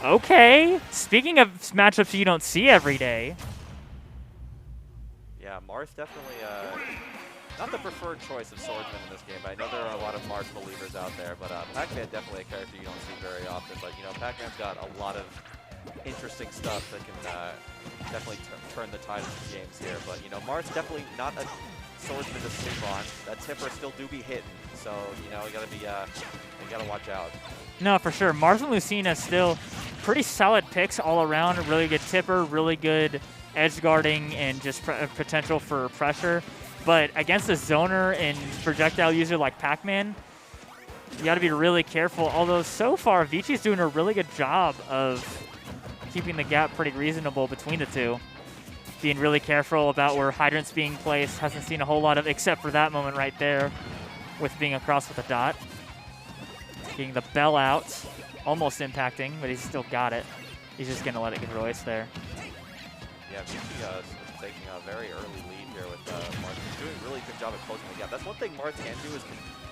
Okay. Speaking of matchups you don't see every day. Yeah, Marth definitely not the preferred choice of swordsman in this game, but I know there are a lot of Marth believers out there. But Pac-Man definitely a character you don't see very often. But you know, Pac-Man's got a lot of interesting stuff that can definitely turn the tide of the games here. But you know, Marth's definitely not a swordsman to sleep on. That tipper still do be hitting, so you know you gotta watch out. No, for sure. Mars and Lucina still pretty solid picks all around. A really good tipper, really good edge guarding, and just potential for pressure. But against a zoner and projectile user like Pac-Man, you got to be really careful. Although so far, Vchi's doing a really good job of keeping the gap pretty reasonable between the two. Being really careful about where Hydrant's being placed. Hasn't seen a whole lot of, except for that moment right there with being across with a dot. Getting the bell out, almost impacting, but he's still got it. He's just going to let it get Royce there. Yeah, Vchi is taking a very early lead here with Marth. He's doing a really good job at closing the gap. That's one thing Marth can do is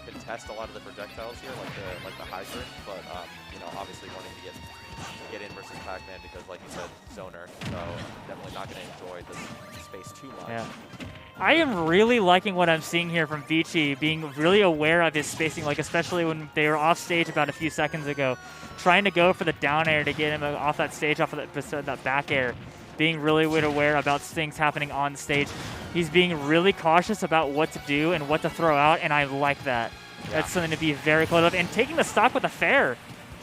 contest a lot of the projectiles here, like the hydrant, but you know, obviously wanting to get in versus Pac-Man because, like you said, zoner, so definitely not going to enjoy the space too much. Yeah. I am really liking what I'm seeing here from Vchi, being really aware of his spacing, like especially when they were off stage about a few seconds ago, trying to go for the down air to get him off that stage, off of that back air, being really aware about things happening on stage. He's being really cautious about what to do and what to throw out, and I like that. Yeah. That's something to be very close of. And taking the stock with a fair.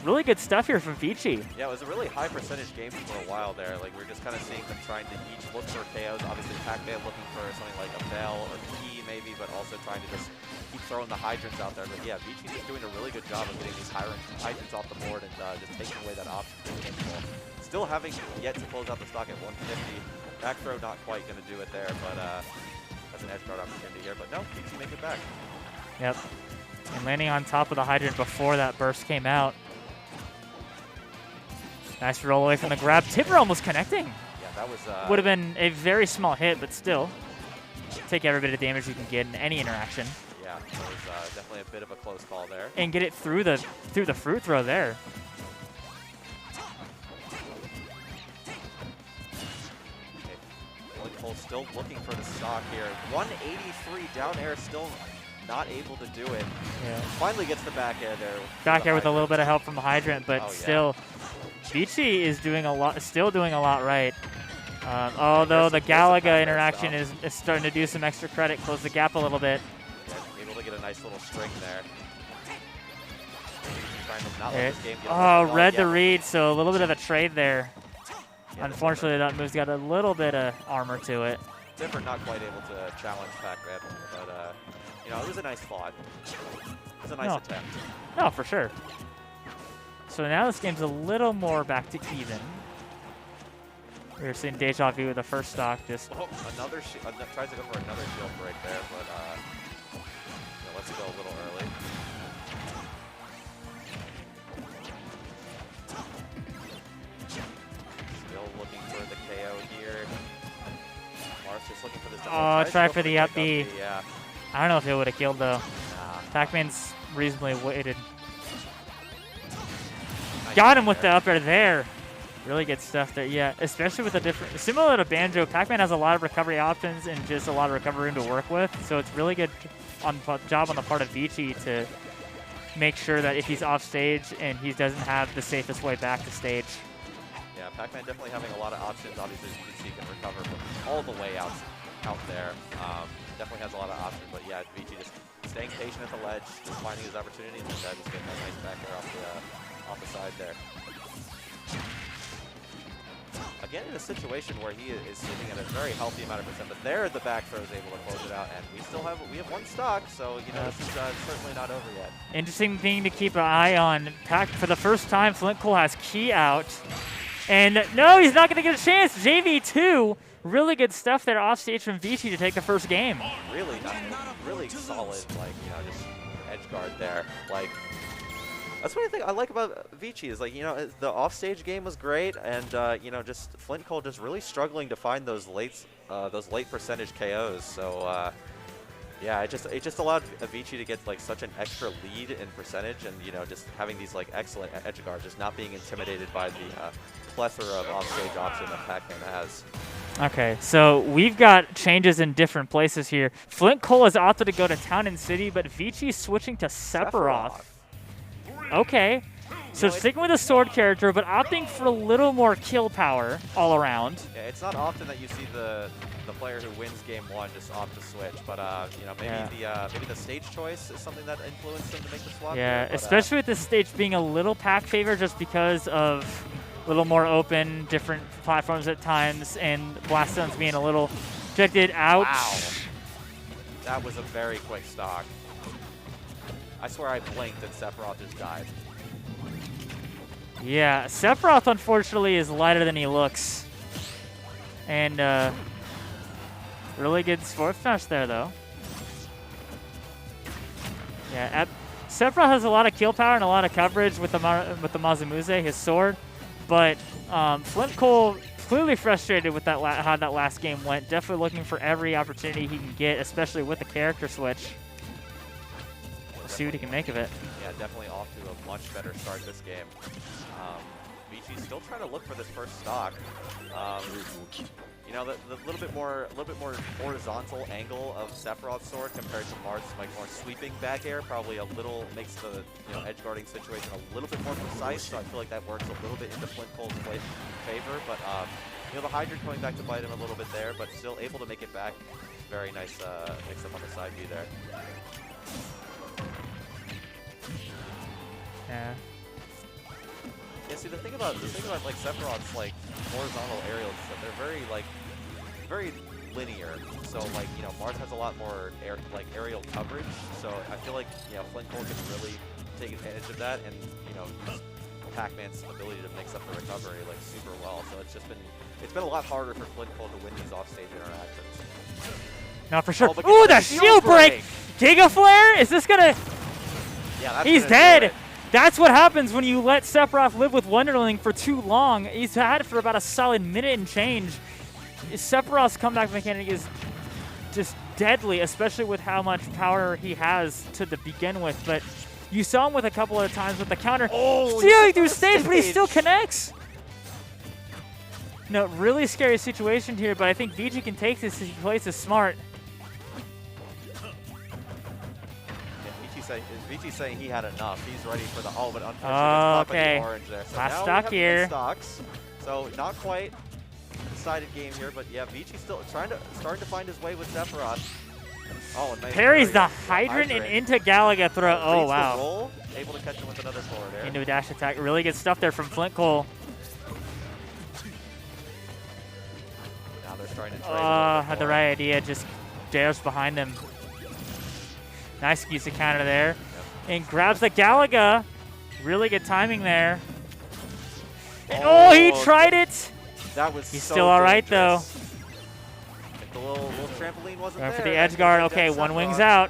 Really good stuff here from Vchi. Yeah, it was a really high percentage game for a while there. Like, we were just kind of seeing them trying to each look for KOs. Obviously, Pac-Man looking for something like a bell or key maybe, but also trying to just keep throwing the hydrants out there. But yeah, Vchi's just doing a really good job of getting these hydrants off the board and just taking away that option for Flintkole. Still having yet to close out the stock at 150. Back throw not quite going to do it there, but that's an edge guard opportunity here. But no, Vchi make it back. Yep. And landing on top of the hydrant before that burst came out. Nice roll away from the grab. Tipper almost connecting. Yeah, that was... would have been a very small hit, but still. Take every bit of damage you can get in any interaction. Yeah, it was definitely a bit of a close call there. And get it through the fruit throw there. Okay. Flintkole still looking for the stock here. 183 down air, still not able to do it. Yeah. Finally gets the back air there. Back air with a little bit of help from the hydrant, but still... Vchi is still doing a lot right. Although the Galaga interaction is starting to do some extra credit, close the gap a little bit. Yeah, able to get a nice little string there. Read the read, so a little bit of a trade there. Yeah, unfortunately, that move's got a little bit of armor to it. Different, not quite able to challenge Pac-Man, but you know, it was a nice fought. It was a nice attempt. No, for sure. So now this game's a little more back to even. We're seeing Deja Vu with the first stock. Just another tries to go for another shield break there, but you know, lets it go a little early. Still looking for the KO here. Marth's just looking for this. Oh, try for the up B. Yeah. I don't know if it would have killed though. Nah. Pac-Man's reasonably weighted. Got him with the up air there. Really good stuff there. Yeah, especially with a different, similar to Banjo, Pac-Man has a lot of recovery options and just a lot of recovery room to work with. So it's really good job on the part of Vchi to make sure that if he's off stage and he doesn't have the safest way back to stage. Yeah, Pac-Man definitely having a lot of options. Obviously, as you can see, can recover from all the way out there. Definitely has a lot of options, but yeah, Vchi just staying patient at the ledge, just finding his opportunity, and just getting a nice back air off the side there. Again, in a situation where he is sitting at a very healthy amount of percent, but there the back throw is able to close it out, and we have one stock, so you know this is certainly not over yet. Interesting thing to keep an eye on. For the first time, Flintkole has key out, and no, he's not going to get a chance. JV2, really good stuff there off stage from Vchi to take the first game. Really nice, really solid, like just edge guard there, like. That's one thing I like about Vchi is, like, the offstage game was great, and just Flintkole just really struggling to find those late percentage KOs. So Yeah, it just allowed Vchi to get like such an extra lead in percentage, and you know, just having these like excellent edge guards, just not being intimidated by the plethora of offstage option that Pac-Man has. Okay, so we've got changes in different places here. Flintkole has opted to go to Town and City, but Vchi's switching to Sephiroth. Okay, so sticking with the sword character, but opting for a little more kill power all around. Yeah, it's not often that you see the player who wins game one just opt to switch, but you know, maybe the stage choice is something that influenced him to make the swap. Yeah, here, but, especially with this stage being a little pack favor, just because of a little more open, different platforms at times, and blast zones being a little projected out. Wow, that was a very quick stock. I swear I blinked and Sephiroth just died. Yeah, Sephiroth unfortunately is lighter than he looks. And really good sports smash there though. Yeah, Sephiroth has a lot of kill power and a lot of coverage with the Masamune, his sword. But Flintkole clearly frustrated with that how that last game went. Definitely looking for every opportunity he can get, especially with the character switch. We'll see what he can make of it. Yeah, definitely off to a much better start this game. Vchi's still trying to look for this first stock. You know, the little bit more horizontal angle of Sephiroth's sword compared to Marth's like more sweeping back air probably a little makes the edge guarding situation a little bit more precise. So I feel like that works a little bit into Flintkole's favor. But you know, the Hydra coming back to bite him a little bit there, but still able to make it back. Very nice mix up on the side view there. Yeah. Yeah, see the thing about like Sephiroth's like horizontal aerials is that they're very linear. So like, you know, Marth has a lot more aerial coverage. So I feel like, you know, Flintkole can really take advantage of that and, you know, use Pac-Man's ability to mix up the recovery like super well. So it's been a lot harder for Flintkole to win these offstage interactions. Not for sure. Oh, ooh, the shield break! Giga Flare? Is this gonna? Yeah, that's he's dead. That's what happens when you let Sephiroth live with Wonderling for too long. He's had it for about a solid minute and change. Sephiroth's comeback mechanic is just deadly, especially with how much power he has to begin with. But you saw him with a couple of times with the counter stealing through stage, but he still connects. No, really scary situation here, but I think Vchi can take this if he plays this smart. Vchi's saying he had enough. He's ready for the but unfortunately okay. The orange there. So last now stock here. Stocks. So not quite a decided game here, but yeah, Vchi's still starting to find his way with Sephiroth. Oh, nice parries the hydrant and into Galaga throw. Oh wow! Roll, able to catch him with another forward air. Into a dash attack. Really good stuff there from Flintkole. Now they're trying to trade. Had the right idea. Just dares behind them. Nice use of counter there. And grabs the Galaga. Really good timing there. And he tried it. That was He's so still all right, though. If the little trampoline wasn't Going there. for the edge guard. Okay, one wing's out.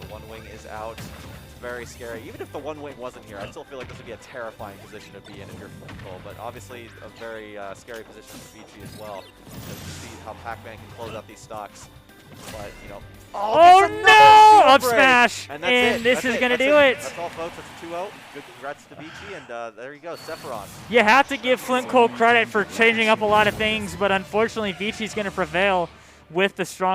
The one wing is out. It's very scary. Even if the one wing wasn't here, I still feel like this would be a terrifying position to be in if you're Flintkole. But obviously a very scary position for Vchi as well. As you see how Pac-Man can close out these stocks. But, you know. Oh no! Up smash! And this is going to do it. That's all, folks. That's 2-0. Good congrats to Vchi. And there you go, Sephiroth. You have to give Flintkole credit for changing up a lot of things, but unfortunately, Vchi's going to prevail with the strong